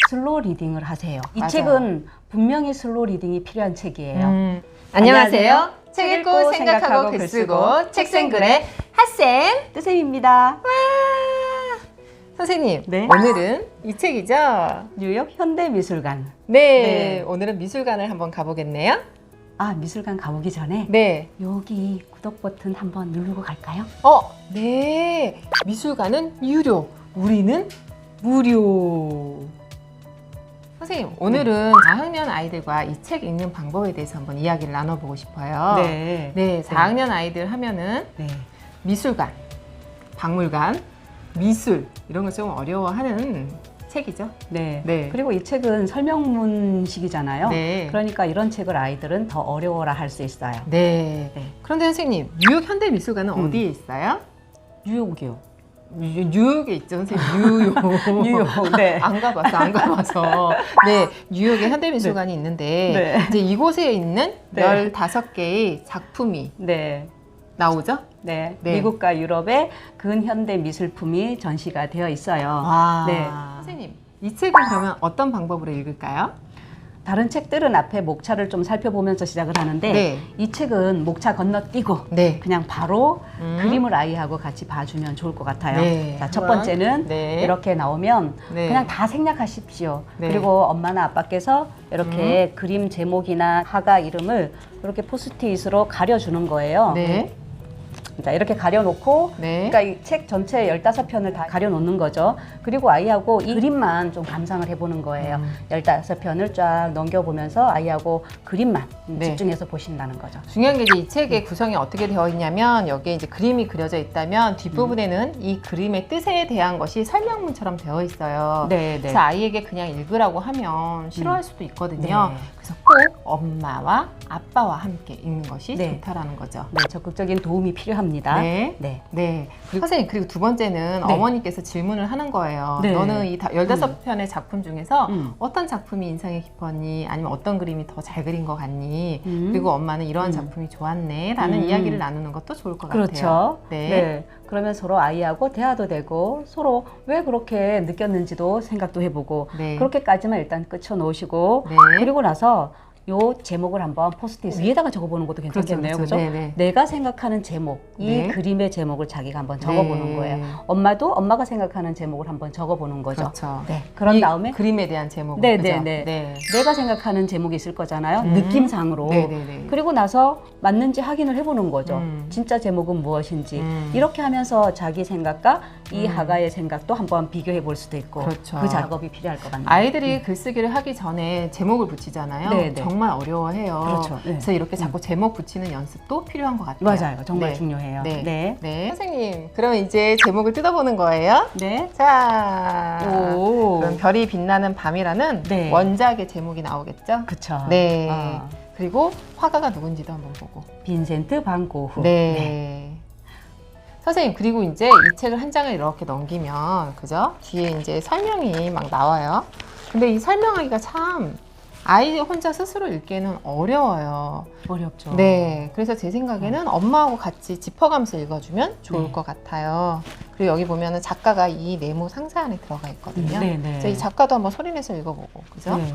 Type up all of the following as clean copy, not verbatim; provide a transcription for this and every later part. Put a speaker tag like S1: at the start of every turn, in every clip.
S1: 슬로우 리딩을 하세요. 이
S2: 맞아요.
S1: 책은 분명히 슬로우 리딩이 필요한 책이에요.
S2: 안녕하세요. 책 읽고 생각하고 글 쓰고 책생글의 핫쌤
S1: 뜨쌤입니다.
S2: 선생님,
S1: 네.
S2: 오늘은 이 책이죠?
S1: 뉴욕 현대미술관.
S2: 네,
S1: 네.
S2: 오늘은 미술관을 한번 가보겠네요.
S1: 아, 미술관 가보기 전에
S2: 네.
S1: 여기 구독 버튼 한번 누르고 갈까요?
S2: 네. 미술관은 유료, 우리는 무료. 선생님, 오늘은 4학년 아이들과 이 책 읽는 방법에 대해서 한번 이야기를 나눠보고 싶어요.
S1: 네.
S2: 네, 4학년 아이들 하면은
S1: 네.
S2: 미술관, 박물관, 미술 이런 걸 좀 어려워하는 책이죠.
S1: 네.
S2: 네.
S1: 그리고 이 책은 설명문식이잖아요.
S2: 네.
S1: 그러니까 이런 책을 아이들은 더 어려워라 할 수 있어요.
S2: 네.
S1: 네.
S2: 그런데 선생님, 뉴욕 현대미술관은 어디에 있어요?
S1: 뉴욕이요.
S2: 뉴욕에 있죠, 선생님. 뉴욕.
S1: 뉴욕. 네.
S2: 안 가봐서. 네, 뉴욕에 현대미술관이 있는데
S1: 네.
S2: 이제 이곳에 있는
S1: 네.
S2: 15개의 작품이
S1: 네.
S2: 나오죠?
S1: 네.
S2: 네.
S1: 미국과 유럽의 근현대 미술품이 전시가 되어 있어요.
S2: 와.
S1: 네.
S2: 선생님, 이 책은 그러면 어떤 방법으로 읽을까요?
S1: 다른 책들은 앞에 목차를 좀 살펴보면서 시작을 하는데
S2: 네.
S1: 이 책은 목차 건너뛰고
S2: 네.
S1: 그냥 바로 그림을 아이하고 같이 봐주면 좋을 것 같아요.
S2: 네.
S1: 자, 첫 번째는
S2: 네.
S1: 이렇게 나오면
S2: 네.
S1: 그냥 다 생략하십시오.
S2: 네.
S1: 그리고 엄마나 아빠께서 이렇게 그림 제목이나 화가 이름을 이렇게 포스트잇으로 가려주는 거예요.
S2: 네.
S1: 자, 이렇게 가려놓고
S2: 네.
S1: 그러니까 이 책 전체 15편을 다 가려놓는 거죠. 그리고 아이하고 이 그림만 좀 감상을 해보는 거예요. 15편을 쫙 넘겨보면서 아이하고 그림만
S2: 네.
S1: 집중해서 보신다는 거죠.
S2: 중요한 게 이제 이 책의 구성이 어떻게 되어 있냐면 여기에 이제 그림이 그려져 있다면 뒷부분에는 이 그림의 뜻에 대한 것이 설명문처럼 되어 있어요.
S1: 네, 네.
S2: 그래서 아이에게 그냥 읽으라고 하면 싫어할 수도 있거든요.
S1: 네.
S2: 그래서 꼭 엄마와 아빠와 함께 읽는 것이
S1: 네.
S2: 좋다라는 거죠.
S1: 네, 적극적인 도움이 필요합니다.
S2: 네.
S1: 네.
S2: 네. 그리고 선생님, 그리고 두 번째는
S1: 네.
S2: 어머니께서 질문을 하는 거예요.
S1: 네.
S2: 너는 이 15편의 작품 중에서
S1: 음.
S2: 어떤 작품이 인상이 깊었니? 아니면 어떤 그림이 더 잘 그린 것 같니?
S1: 음.
S2: 그리고 엄마는 이러한 작품이 좋았네? 라는 이야기를 나누는 것도 좋을 것 같아요.
S1: 그렇죠.
S2: 네.
S1: 그러면 서로 아이하고 대화도 되고 서로 왜 그렇게 느꼈는지도 생각도 해보고
S2: 네.
S1: 그렇게까지만 일단 끝쳐 놓으시고
S2: 네.
S1: 그리고 나서 요 제목을 한번 포스트잇 위에다가 적어보는 것도 괜찮겠네요.
S2: 그렇죠.
S1: 그죠?
S2: 네네.
S1: 내가 생각하는 제목, 이
S2: 네.
S1: 그림의 제목을 자기가 한번 적어보는
S2: 네.
S1: 거예요. 엄마도 엄마가 생각하는 제목을 한번 적어보는 거죠.
S2: 그렇죠.
S1: 네. 그런
S2: 이
S1: 다음에
S2: 그림에 대한 제목.
S1: 네,
S2: 그죠?
S1: 네, 네.
S2: 네.
S1: 내가 생각하는 제목이 있을 거잖아요. 느낌상으로.
S2: 네네네.
S1: 그리고 나서 맞는지 확인을 해보는 거죠.
S2: 음.
S1: 진짜 제목은 무엇인지. 이렇게 하면서 자기 생각과 이 하가의 생각도 한번 비교해 볼 수도 있고
S2: 그렇죠.
S1: 그 작업이 필요할 것 같네요.
S2: 아이들이 글쓰기를 하기 전에 제목을 붙이잖아요.
S1: 네, 네.
S2: 정말 어려워해요.
S1: 그렇죠. 네.
S2: 그래서 이렇게 자꾸 제목 붙이는 연습도 필요한 것 같아요.
S1: 맞아요. 정말
S2: 네.
S1: 중요해요.
S2: 네.
S1: 네.
S2: 네. 선생님, 그럼 이제 제목을 뜯어보는 거예요.
S1: 네.
S2: 자,
S1: 오.
S2: 그럼 별이 빛나는 밤이라는
S1: 네.
S2: 원작의 제목이 나오겠죠?
S1: 그쵸.
S2: 네.
S1: 아,
S2: 그리고 화가가 누군지도 한번 보고.
S1: 빈센트 반 고흐.
S2: 네. 선생님, 그리고 이제 이 책을 한 장을 이렇게 넘기면, 그죠? 뒤에 이제 설명이 막 나와요. 근데 이 설명하기가 참 아이 혼자 스스로 읽기에는 어려워요.
S1: 어렵죠.
S2: 네. 그래서 제 생각에는 엄마하고 같이 짚어가면서 읽어주면 좋을
S1: 네.
S2: 것 같아요. 그리고 여기 보면은 작가가 이 네모 상자 안에 들어가 있거든요.
S1: 네, 네.
S2: 그래서 이 작가도 한번 소리내서 읽어보고, 그죠?
S1: 네.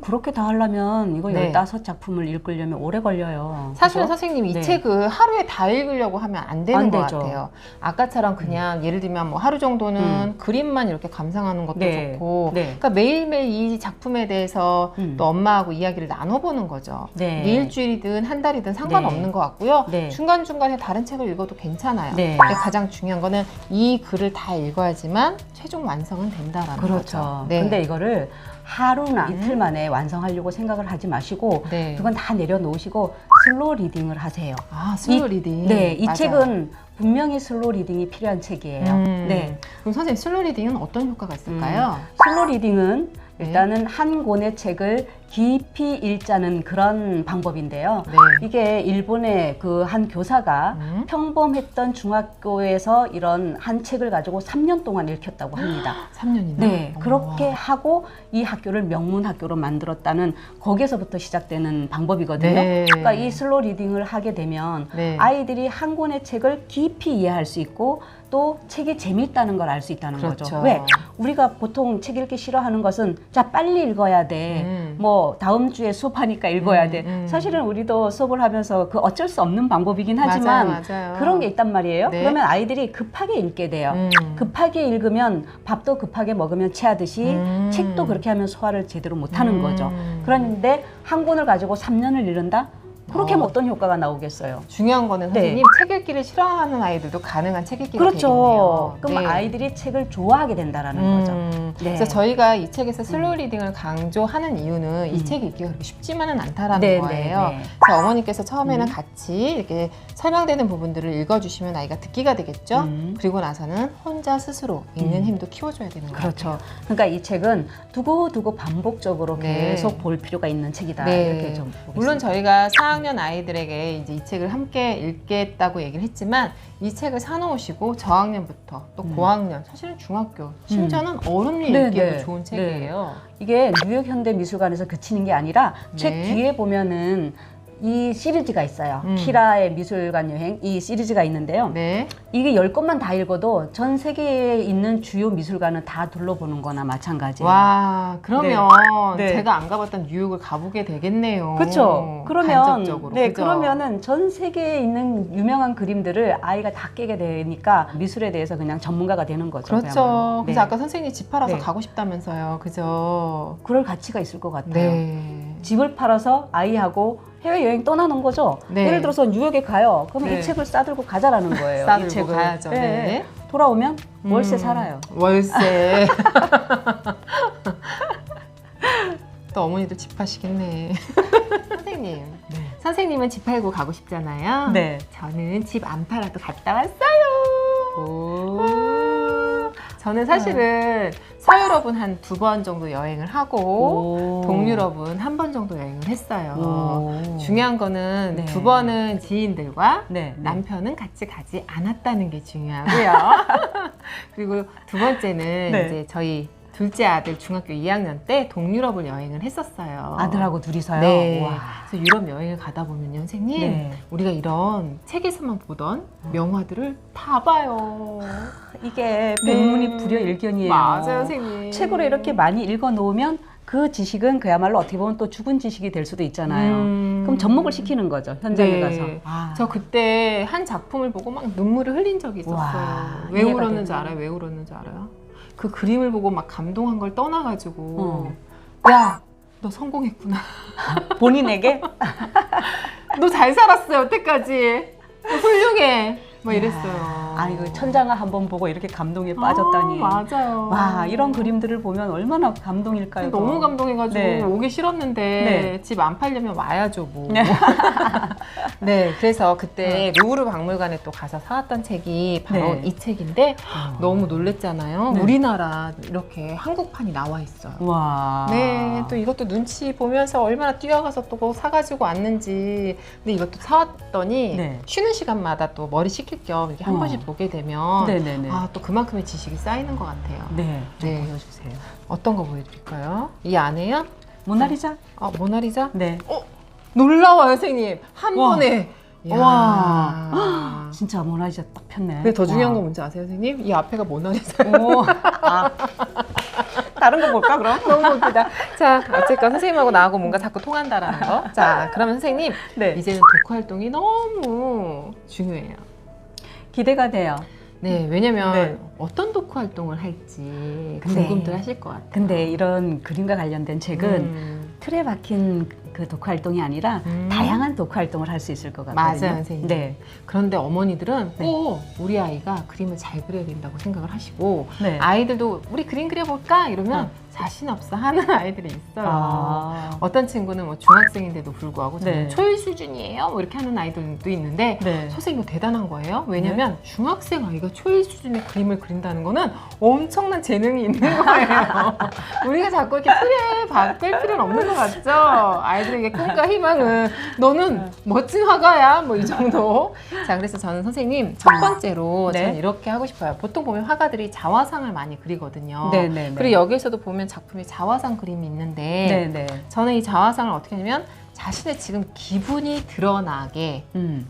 S1: 그렇게 다 하려면 이거
S2: 네.
S1: 15작품을 읽으려면 오래 걸려요.
S2: 사실은
S1: 그죠?
S2: 선생님 이
S1: 네.
S2: 책을 하루에 다 읽으려고 하면 안 되는
S1: 안
S2: 것
S1: 되죠.
S2: 같아요. 아까처럼 그냥 예를 들면 뭐 하루 정도는 그림만 이렇게 감상하는 것도
S1: 네.
S2: 좋고
S1: 네.
S2: 그러니까 매일매일 이 작품에 대해서 또 엄마하고 이야기를 나눠보는 거죠.
S1: 네.
S2: 이게 일주일이든 한 달이든 상관없는
S1: 네.
S2: 것 같고요.
S1: 네.
S2: 중간중간에 다른 책을 읽어도 괜찮아요.
S1: 네.
S2: 근데 가장 중요한 거는 이 글을 다 읽어야지만 최종 완성은 된다라는
S1: 그렇죠.
S2: 거죠. 네.
S1: 근데 이거를 하루나 이틀 만에 완성하려고 생각을 하지 마시고
S2: 네.
S1: 그건 다 내려놓으시고 슬로우 리딩을 하세요.
S2: 아, 슬로우 리딩.
S1: 네, 이
S2: 맞아요.
S1: 책은 분명히 슬로우 리딩이 필요한 책이에요. 네.
S2: 그럼 선생님 슬로우 리딩은 어떤 효과가 있을까요?
S1: 슬로우 리딩은
S2: 네.
S1: 일단은 한 권의 책을 깊이 읽자는 그런 방법인데요.
S2: 네.
S1: 이게 일본의 그 한 교사가 평범했던 중학교에서 이런 한 책을 가지고 3년 동안 읽혔다고 합니다.
S2: 3년이나?
S1: 네, 그렇게 하고 이 학교를 명문 학교로 만들었다는 거기에서부터 시작되는 방법이거든요.
S2: 네.
S1: 그러니까 이 슬로우 리딩을 하게 되면
S2: 네.
S1: 아이들이 한 권의 책을 깊이 이해할 수 있고 또 책이 재미있다는 걸 알 수 있다는
S2: 그렇죠.
S1: 거죠. 왜? 우리가 보통 책 읽기 싫어하는 것은 자 빨리 읽어야 돼. 뭐 다음 주에 수업하니까 읽어야 돼. 사실은 우리도 수업을 하면서 그 어쩔 수 없는 방법이긴 하지만
S2: 맞아요.
S1: 그런 게 있단 말이에요.
S2: 네.
S1: 그러면 아이들이 급하게 읽게 돼요. 급하게 읽으면 밥도 급하게 먹으면 체하듯이 책도 그렇게 하면 소화를 제대로 못하는 거죠. 그런데 한 권을 가지고 3년을 읽는다? 그렇게 하면 어떤 효과가 나오겠어요?
S2: 중요한 거는
S1: 네.
S2: 선생님 책 읽기를 싫어하는 아이들도 가능한 책 읽기가
S1: 그렇죠.
S2: 되겠네요.
S1: 그럼
S2: 네.
S1: 아이들이 책을 좋아하게 된다라는 거죠. 네.
S2: 그래서 저희가 이 책에서 슬로우 리딩을 강조하는 이유는 이 책 읽기가 그렇게 쉽지만은 않다라는
S1: 네,
S2: 거예요.
S1: 네, 네.
S2: 그래서 어머니께서 처음에는 같이 이렇게 설명되는 부분들을 읽어주시면 아이가 듣기가 되겠죠. 그리고 나서는 혼자 스스로 읽는 힘도 키워줘야 되는 거예요.
S1: 그렇죠. 그러니까 이 책은 두고두고 반복적으로
S2: 네.
S1: 계속 볼 필요가 있는 책이다.
S2: 네.
S1: 이렇게 좀 보겠습니다.
S2: 물론 저희가 4학년 아이들에게 이제 이 책을 함께 읽겠다고 얘기를 했지만 이 책을 사놓으시고 저학년부터 또 고학년, 사실은 중학교, 심지어는 어른이
S1: 네,
S2: 읽기에도
S1: 네.
S2: 좋은 책이에요.
S1: 이게 뉴욕 현대미술관에서 그치는 게 아니라 책
S2: 네.
S1: 뒤에 보면은 이 시리즈가 있어요.
S2: 음.
S1: 키라의 미술관 여행 이 시리즈가 있는데요.
S2: 네.
S1: 이게 10권만 다 읽어도 전 세계에 있는 주요 미술관은 다 둘러보는 거나 마찬가지예요.
S2: 와, 그러면
S1: 네.
S2: 제가 안 가봤던 뉴욕을 가보게 되겠네요.
S1: 그렇죠. 그러면
S2: 간접적으로.
S1: 네,
S2: 그죠?
S1: 그러면은 전 세계에 있는 유명한 그림들을 아이가 다 깨게 되니까 미술에 대해서 그냥 전문가가 되는 거죠.
S2: 그렇죠.
S1: 그야말로.
S2: 그래서
S1: 네.
S2: 아까 선생님이 집 팔아서
S1: 네.
S2: 가고 싶다면서요. 그죠?
S1: 그럴 가치가 있을 것 같아요.
S2: 네.
S1: 집을 팔아서 아이하고 해외 여행 떠나는 거죠.
S2: 네.
S1: 예를 들어서 뉴욕에 가요. 그러면
S2: 네.
S1: 이 책을 싸들고 가자라는 거예요. 이
S2: 싸들고
S1: 책을.
S2: 가야죠.
S1: 네.
S2: 네.
S1: 돌아오면 월세 살아요.
S2: 월세. 또 어머니들 집 파시겠네. 선생님. 선생님은 집 팔고 가고 싶잖아요.
S1: 네.
S2: 저는 집 안 팔아도 갔다 왔어요. 저는 사실은 서유럽은 한 2번 정도 여행을 하고 동유럽은 한 번 정도 여행을 했어요. 중요한 거는
S1: 네.
S2: 2번은 지인들과
S1: 네.
S2: 남편은 같이 가지 않았다는 게 중요하고요. 그리고 2번째는
S1: 네.
S2: 이제 저희 둘째 아들 중학교 2학년 때 동유럽을 여행을 했었어요.
S1: 아들하고 둘이서요?
S2: 네.
S1: 와.
S2: 그래서 유럽 여행을 가다 보면 선생님
S1: 네.
S2: 우리가 이런 책에서만 보던 명화들을 다 봐요.
S1: 이게 백문이 불여일견이에요.
S2: 맞아요, 선생님.
S1: 책으로 이렇게 많이 읽어 놓으면 그 지식은 그야말로 어떻게 보면 또 죽은 지식이 될 수도 있잖아요. 그럼 접목을 시키는 거죠, 현장에
S2: 네.
S1: 가서. 아.
S2: 저 그때 한 작품을 보고 막 눈물을 흘린 적이 있었어요.
S1: 와,
S2: 왜
S1: 이해가
S2: 울었는지
S1: 되네.
S2: 알아요? 왜 울었는지 알아요? 그 그림을 보고 막 감동한 걸 떠나가지고
S1: 어.
S2: 야, 너 성공했구나.
S1: 본인에게?
S2: 너 잘 살았어 여태까지. 너 훌륭해. 막 이랬어요.
S1: 아이고, 천장을 한번 보고 이렇게 감동에 빠졌다니.
S2: 맞아요.
S1: 와, 이런 그림들을 보면 얼마나 감동일까요?
S2: 너무
S1: 더.
S2: 감동해가지고
S1: 네.
S2: 오기 싫었는데
S1: 네.
S2: 집 안 팔려면 와야죠 뭐.
S1: 네.
S2: 네, 그래서 그때 루브르 박물관에 또 가서 사왔던 책이 바로
S1: 네.
S2: 이 책인데 너무 놀랬잖아요.
S1: 네.
S2: 우리나라 이렇게 한국판이 나와 있어요.
S1: 와.
S2: 네, 또 이것도 눈치 보면서 얼마나 뛰어가서 또 사가지고 왔는지. 근데 이것도 사왔더니
S1: 네.
S2: 쉬는 시간마다 또 머리 식힐 겸 이렇게 한 번씩 보게 되면
S1: 네네네.
S2: 아, 또 그만큼의 지식이 쌓이는 것 같아요.
S1: 네. 좀
S2: 네.
S1: 보여주세요.
S2: 어떤 거 보여드릴까요? 이 안에요?
S1: 모나리자?
S2: 모나리자?
S1: 네.
S2: 놀라워요, 선생님. 한
S1: 와.
S2: 번에. 이야.
S1: 와. 진짜 모나리자 딱 폈네.
S2: 근데 더 중요한
S1: 와.
S2: 건 뭔지 아세요, 선생님? 이 앞에가 모나리자예요.
S1: 오. 아. 다른 거 볼까, 그럼?
S2: 너무 웃기다. 자, 어쨌건 선생님하고 나하고 뭔가 자꾸 통한다라는 거. 자, 그러면 선생님,
S1: 네.
S2: 이제는 독후 활동이 너무 중요해요.
S1: 기대가 돼요.
S2: 네, 왜냐면
S1: 네.
S2: 어떤 독후 활동을 할지
S1: 근데-
S2: 궁금들 하실 것 같아요.
S1: 근데 이런 그림과 관련된 책은 틀에 박힌 그 독후 활동이 아니라 다양한 독후 활동을 할 수 있을 것 같거든요.
S2: 맞아요, 선생님.
S1: 네.
S2: 그런데 어머니들은
S1: 네.
S2: 꼭 우리 아이가 그림을 잘 그려야 된다고 생각을 하시고
S1: 네.
S2: 아이들도 우리 그림 그려볼까? 이러면 자신 없어 하는 아이들이 있어요.
S1: 아.
S2: 어떤 친구는 뭐 중학생인데도 불구하고 저는
S1: 네.
S2: 초일 수준이에요 뭐 이렇게 하는 아이들도 있는데
S1: 네.
S2: 선생님 이거 대단한 거예요. 왜냐면 중학생 아이가 초일 수준의 그림을 그린다는 거는 엄청난 재능이 있는 거예요. 우리가 자꾸 이렇게 틀에 바꿀 필요는 없는 것 같죠? 아이들에게 꿈과 희망은 너는 멋진 화가야 뭐 이 정도. 자, 그래서 저는 선생님 첫 번째로
S1: 네.
S2: 저는 이렇게 하고 싶어요. 보통 보면 화가들이 자화상을 많이 그리거든요.
S1: 네네.
S2: 그리고 여기에서도 보면 작품이 자화상 그림이 있는데
S1: 네네.
S2: 저는 이 자화상을 어떻게 하냐면 자신의 지금 기분이 드러나게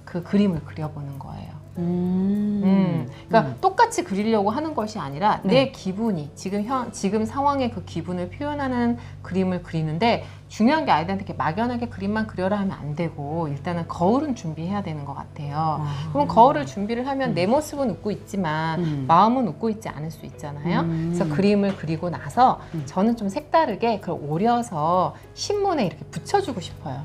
S2: 그 그림을 그려보는 거예요. 그러니까 똑같이 그리려고 하는 것이 아니라
S1: 네.
S2: 내 기분이 지금 상황의 그 기분을 표현하는 그림을 그리는데 중요한 게 아이들한테 이렇게 막연하게 그림만 그려라 하면 안 되고 일단은 거울은 준비해야 되는 것 같아요. 그럼 거울을 준비를 하면 내 모습은 웃고 있지만 마음은 웃고 있지 않을 수 있잖아요. 그래서 그림을 그리고 나서 저는 좀 색다르게 그걸 오려서 신문에 이렇게 붙여주고 싶어요.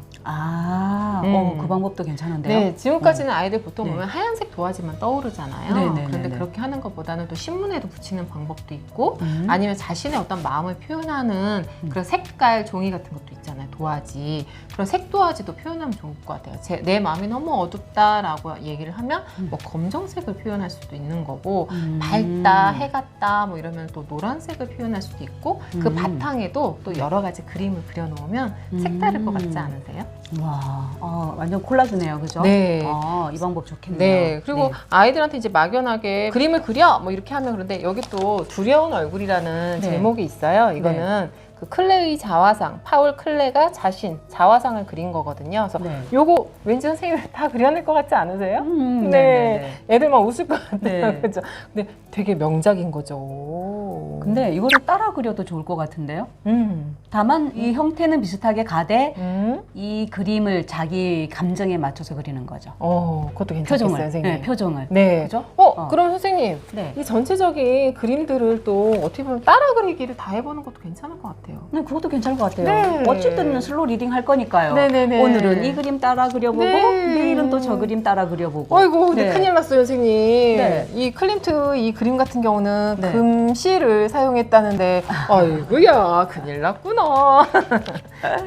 S1: 그 방법도 괜찮은데요?
S2: 네, 지금까지는 아이들 보통
S1: 네.
S2: 보면 하얀색 도화지만 떠오르잖아요.
S1: 네네네네.
S2: 그런데 그렇게 하는 것보다는 또 신문에도 붙이는 방법도 있고 아니면 자신의 어떤 마음을 표현하는 그런 색깔 종이 같은 것도 있잖아요. 도화지. 그런 색 도화지도 표현하면 좋을 것 같아요. 내 마음이 너무 어둡다라고 얘기를 하면 뭐 검정색을 표현할 수도 있는 거고 밝다, 해 같다 뭐 이러면 또 노란색을 표현할 수도 있고 그 바탕에도 또 여러 가지 그림을 그려놓으면 색다를 것 같지 않으세요?
S1: 와, 완전 콜라주네요, 그죠?
S2: 네.
S1: 이 방법 좋겠네요.
S2: 네. 그리고
S1: 네.
S2: 아이들한테 이제 막연하게 그림을 그려! 뭐 이렇게 하면 그런데 여기 또 두려운 얼굴이라는
S1: 네.
S2: 제목이 있어요. 이거는 그 클레의 자화상, 파울 클레가 자신 자화상을 그린 거거든요. 그래서
S1: 네.
S2: 요거 왠지 선생님이 다 그려낼 것 같지 않으세요?
S1: 네네네.
S2: 네. 애들 막 웃을 것 같아요.
S1: 네.
S2: 그죠? 근데 되게 명작인 거죠.
S1: 근데 이거를 따라 그려도 좋을 것 같은데요? 다만 이 형태는 비슷하게 가되 이 그림을 자기 감정에 맞춰서 그리는 거죠.
S2: 그것도 괜찮겠어요,
S1: 표정을.
S2: 선생님.
S1: 네, 표정을.
S2: 네.
S1: 그죠?
S2: 그럼 선생님,
S1: 네.
S2: 이 전체적인 그림들을 또 어떻게 보면 따라 그리기를 다 해보는 것도 괜찮을 것 같아요.
S1: 네, 그것도 괜찮을 것 같아요.
S2: 네.
S1: 어쨌든 슬로우 리딩 할 거니까요.
S2: 네네네.
S1: 오늘은 이 그림 따라 그려보고
S2: 네.
S1: 내일은 또 저 그림 따라 그려보고.
S2: 아이고, 근데
S1: 네.
S2: 큰일 났어요, 선생님.
S1: 네.
S2: 이 클림트 이 그림 같은 경우는
S1: 네.
S2: 금실을 사용했다는데, 아이고야, 큰일 났구나.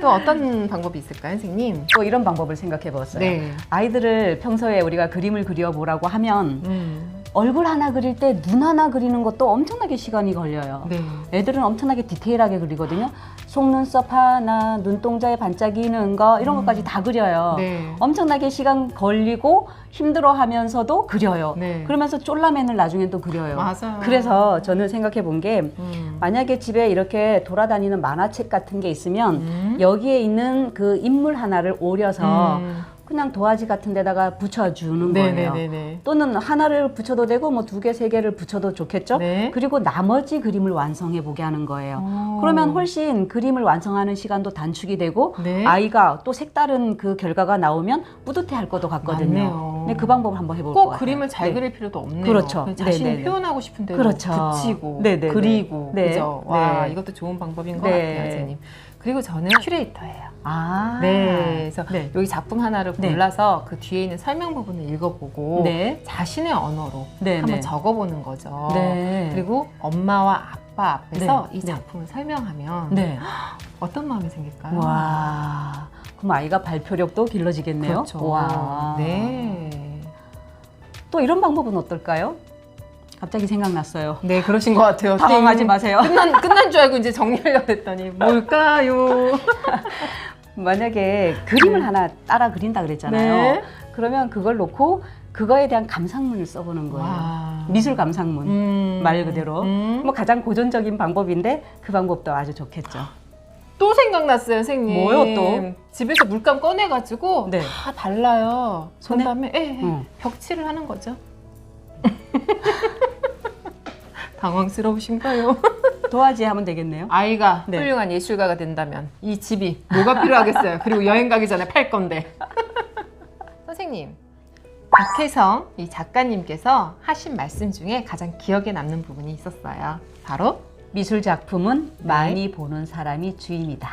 S2: 또 어떤 방법이 있을까요, 선생님?
S1: 또 이런 방법을 생각해 봤어요.
S2: 네.
S1: 아이들을 평소에 우리가 그림을 그려보라고 하면 얼굴 하나 그릴 때 눈 하나 그리는 것도 엄청나게 시간이 걸려요.
S2: 네.
S1: 애들은 엄청나게 디테일하게 그리거든요. 속눈썹 하나, 눈동자에 반짝이는 거 이런 것까지 다 그려요.
S2: 네.
S1: 엄청나게 시간 걸리고 힘들어하면서도 그려요.
S2: 네.
S1: 그러면서 쫄라맨을 나중에 또 그려요.
S2: 맞아요.
S1: 그래서 저는 생각해 본 게 만약에 집에 이렇게 돌아다니는 만화책 같은 게 있으면 여기에 있는 그 인물 하나를 오려서 그냥 도화지 같은 데다가 붙여주는 거예요.
S2: 네네네네.
S1: 또는 하나를 붙여도 되고 뭐 두 개, 세 개를 붙여도 좋겠죠?
S2: 네.
S1: 그리고 나머지 그림을 완성해 보게 하는 거예요. 그러면 훨씬 그림을 완성하는 시간도 단축이 되고
S2: 네.
S1: 아이가 또 색다른 그 결과가 나오면 뿌듯해 할 것도 같거든요.
S2: 맞네요.
S1: 네, 그 방법을 한번 해볼 것
S2: 꼭
S1: 같아요.
S2: 그림을 잘
S1: 네.
S2: 그릴 필요도 없네요.
S1: 그렇죠.
S2: 그냥 자신이
S1: 네네네.
S2: 표현하고 싶은 대로
S1: 그렇죠.
S2: 붙이고
S1: 네네네.
S2: 그리고
S1: 네.
S2: 그죠? 와,
S1: 네.
S2: 이것도 좋은 방법인 것
S1: 네.
S2: 같아요, 선생님. 그리고 저는 큐레이터예요. 네, 그래서
S1: 네.
S2: 여기 작품 하나를
S1: 네.
S2: 골라서 그 뒤에 있는 설명 부분을 읽어보고
S1: 네.
S2: 자신의 언어로
S1: 네,
S2: 한번
S1: 네.
S2: 적어보는 거죠.
S1: 네.
S2: 그리고 엄마와 아빠 앞에서
S1: 네.
S2: 이 작품을 설명하면
S1: 네.
S2: 어떤 마음이 생길까요?
S1: 와. 그럼 아이가 발표력도 길러지겠네요.
S2: 그렇죠.
S1: 와.
S2: 네.
S1: 또 이런 방법은 어떨까요? 갑자기 생각났어요.
S2: 네, 그러신 것 같아요.
S1: 당황하지 마세요.
S2: 끝난 줄 알고 이제 정리하려고 했더니 뭘까요?
S1: 만약에 그림을 하나 따라 그린다 그랬잖아요.
S2: 네.
S1: 그러면 그걸 놓고 그거에 대한 감상문을 써보는 거예요.
S2: 와.
S1: 미술 감상문. 말 그대로. 뭐 가장 고전적인 방법인데 그 방법도 아주 좋겠죠.
S2: 또 생각났어요, 선생님.
S1: 뭐요, 또?
S2: 집에서 물감 꺼내가지고
S1: 네.
S2: 다 발라요.
S1: 손에?
S2: 그다음에
S1: 응.
S2: 벽칠을 하는 거죠. 당황스러우신가요?
S1: 도화지 하면 되겠네요.
S2: 아이가
S1: 네.
S2: 훌륭한 예술가가 된다면 이 집이 뭐가 필요하겠어요. 그리고 여행 가기 전에 팔 건데. 선생님, 박혜성 이 작가님께서 하신 말씀 중에 가장 기억에 남는 부분이 있었어요. 바로
S1: 미술 작품은 많이 보는 사람이 주인이다.